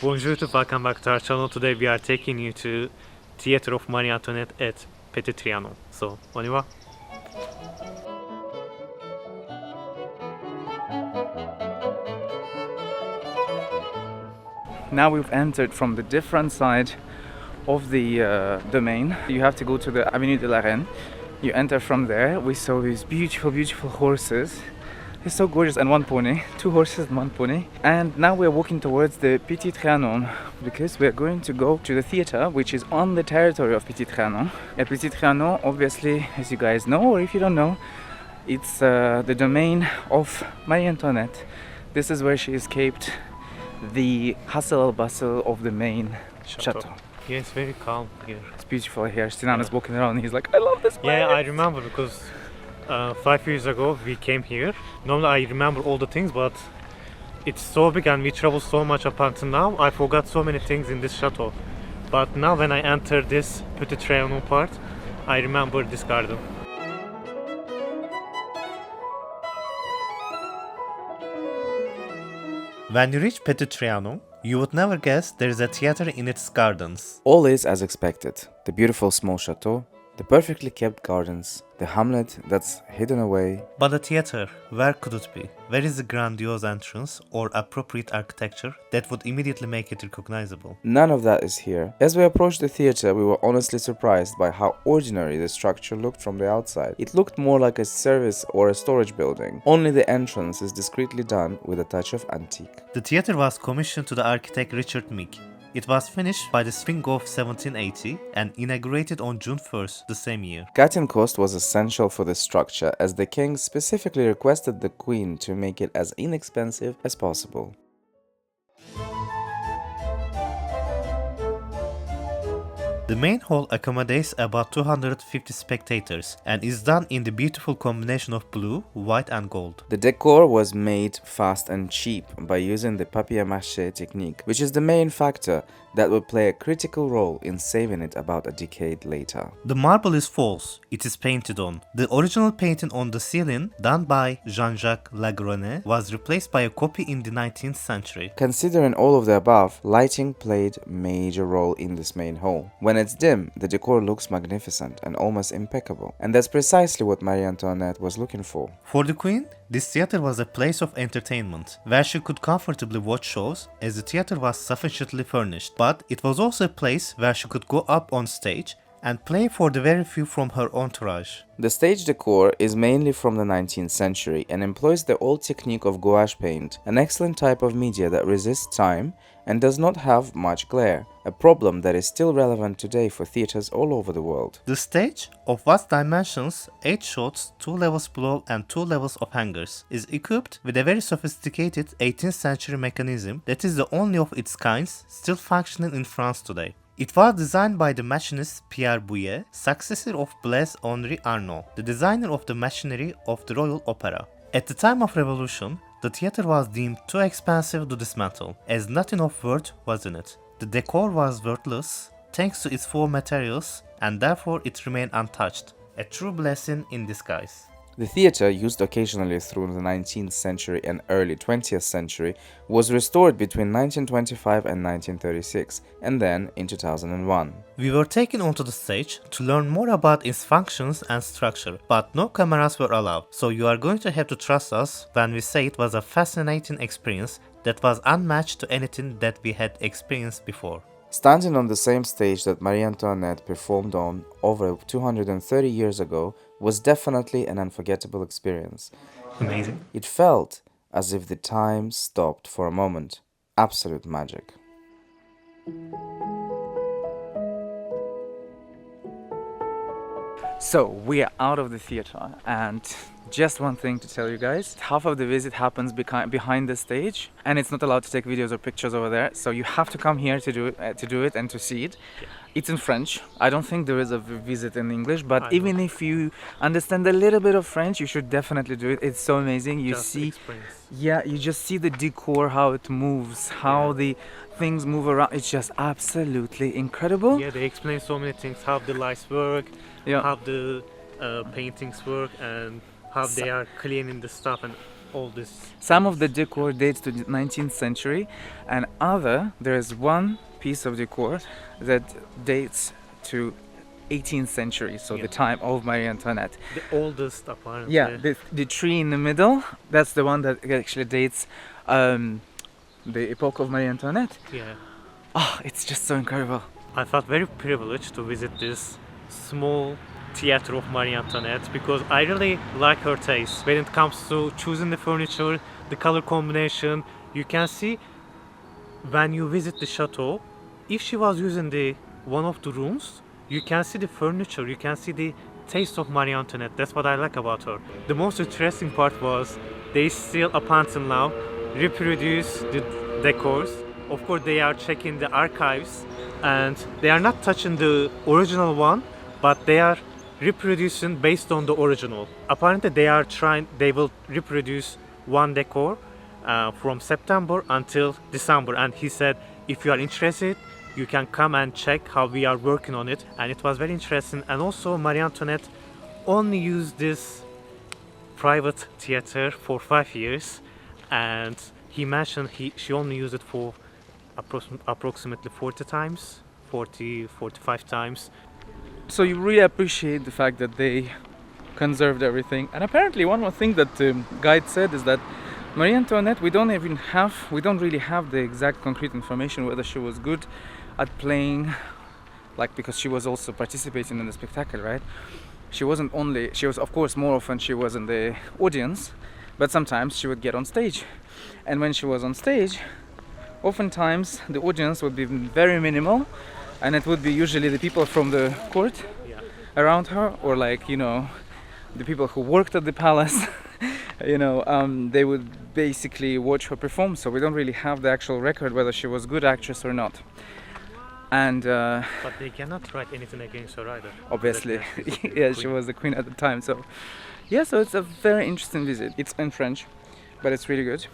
Bonjour to welcome back to our channel. Today we are taking you to Theatre of Marie-Antoinette at Petit Trianon. So, on y va? Now we've entered from the different side of the domain. You have to go to the Avenue de la Reine. You enter from there. We saw these beautiful horses. It's so gorgeous, and one pony, 2 horses and 1 pony. And now we're walking towards the Petit Trianon because we're going to go to the theater, which is on the territory of Petit Trianon. At Petit Trianon, obviously, as you guys know, or if you don't know, it's the domain of Marie-Antoinette. This is where she escaped the hustle and bustle of the main chateau. Yeah, it's very calm here. It's beautiful here. Sinan is walking around and he's like, I love this place. Yeah, I remember because 5 years ago we came here. Normally I remember all the things, but it's so big and we travel so much up until now. I forgot so many things in this chateau. But now when I enter this Petit Trianon part, I remember this garden. When you reach Petit Trianon, you would never guess there is a theater in its gardens. All is as expected. The beautiful small chateau, the perfectly kept gardens, the hamlet that's hidden away. But a theater, where could it be? Where is the grandiose entrance or appropriate architecture that would immediately make it recognizable? None of that is here. As we approached the theater, we were honestly surprised by how ordinary the structure looked from the outside. It looked more like a service or a storage building. Only the entrance is discreetly done with a touch of antique. The theater was commissioned to the architect Richard Meek. It was finished by the spring of 1780 and inaugurated on June 1st the same year. Cutting cost was essential for the structure, as the king specifically requested the queen to make it as inexpensive as possible. The main hall accommodates about 250 spectators and is done in the beautiful combination of blue, white and gold. The decor was made fast and cheap by using the papier-mâché technique, which is the main factor that would play a critical role in saving it about a decade later. The marble is false, it is painted on. The original painting on the ceiling, done by Jean-Jacques Lagrenay, was replaced by a copy in the 19th century. Considering all of the above, lighting played a major role in this main hall. When it's dim, the decor looks magnificent and almost impeccable, and that's precisely what Marie-Antoinette was looking for. For the Queen, this theater was a place of entertainment, where she could comfortably watch shows, as the theater was sufficiently furnished. But it was also a place where she could go up on stage and play for the very few from her entourage. The stage decor is mainly from the 19th century and employs the old technique of gouache paint, an excellent type of media that resists time and does not have much glare, a problem that is still relevant today for theaters all over the world. The stage, of vast dimensions, 8 shots, 2 levels below and 2 levels of hangers, is equipped with a very sophisticated 18th century mechanism that is the only of its kind still functioning in France today. It was designed by the machinist Pierre Bouillet, successor of Blaise-Henri Arnaud, the designer of the machinery of the Royal Opera. At the time of Revolution, the theater was deemed too expensive to dismantle, as nothing of worth was in it. The decor was worthless, thanks to its poor materials, and therefore it remained untouched, a true blessing in disguise. The theater, used occasionally through the 19th century and early 20th century, was restored between 1925 and 1936, and then in 2001. We were taken onto the stage to learn more about its functions and structure, but no cameras were allowed, so you are going to have to trust us when we say it was a fascinating experience that was unmatched to anything that we had experienced before. Standing on the same stage that Marie-Antoinette performed on over 230 years ago was definitely an unforgettable experience. Amazing. It felt as if the time stopped for a moment. Absolute magic. So we are out of the theater, and just one thing to tell you guys: half of the visit happens behind the stage, and it's not allowed to take videos or pictures over there. So you have to come here to do it and to see it. Yeah. It's in French. I don't think there is a visit in English, but even if you understand a little bit of French, you should definitely do it. It's so amazing. You Just see, experience. yeah, you just see the decor, how it moves, how the things move around. It's just absolutely incredible. Yeah, they explain so many things, how the lights work, Yeah. how the paintings work, and how they are cleaning the stuff, and all this. Some of the decor dates to the 19th century, and there is one piece of decor that dates to 18th century, so Yeah. the time of Marie-Antoinette. The oldest apparently. Yeah, the tree in the middle, that's the one that actually dates the epoch of Marie-Antoinette. Yeah. Oh, it's just so incredible. I felt very privileged to visit this small theater of Marie Antoinette because I really like her taste when it comes to choosing the furniture, the color combination. You can see when you visit the chateau, if she was using one of the rooms, you can see the furniture, you can see the taste of Marie Antoinette. That's what I like about her. The most interesting part was they still up until now reproduce the decors. Of course they are checking the archives and they are not touching the original one, but they are reproducing based on the original. Apparently they will reproduce one decor from September until December, and he said if you are interested you can come and check how we are working on it, and it was very interesting. And also Marie Antoinette only used this private theater for 5 years, and he mentioned she only used it for approximately 45 times. So you really appreciate the fact that they conserved everything. And apparently one more thing that the guide said is that Marie Antoinette, we don't really have the exact concrete information whether she was good at playing, like, because she was also participating in the spectacle, right? She was of course more often she was in the audience, but sometimes she would get on stage. And when she was on stage, oftentimes the audience would be very minimal, and it would be usually the people from the court around her, or like, you know, the people who worked at the palace. You know, they would basically watch her perform, so we don't really have the actual record whether she was a good actress or not. And but they cannot write anything against her either. Obviously. Yeah, she was the queen at the time, so yeah, so it's a very interesting visit. It's in French, but it's really good,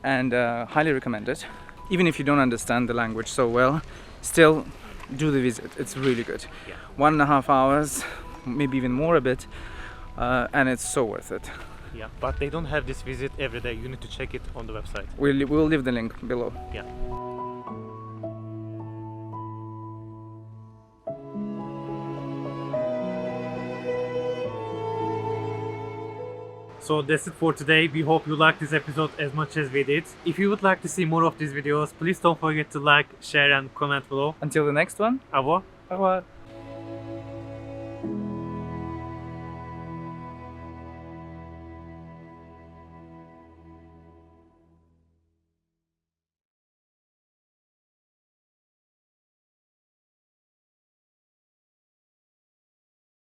and highly recommend it. Even if you don't understand the language so well, still do the visit. It's really good. Yeah. 1.5 hours, maybe even more a bit, and it's so worth it. Yeah, but they don't have this visit every day. You need to check it on the website. We'll leave the link below. Yeah. So that's it for today. We hope you liked this episode as much as we did. If you would like to see more of these videos, please don't forget to like, share and comment below. Until the next one. Au revoir. Au revoir.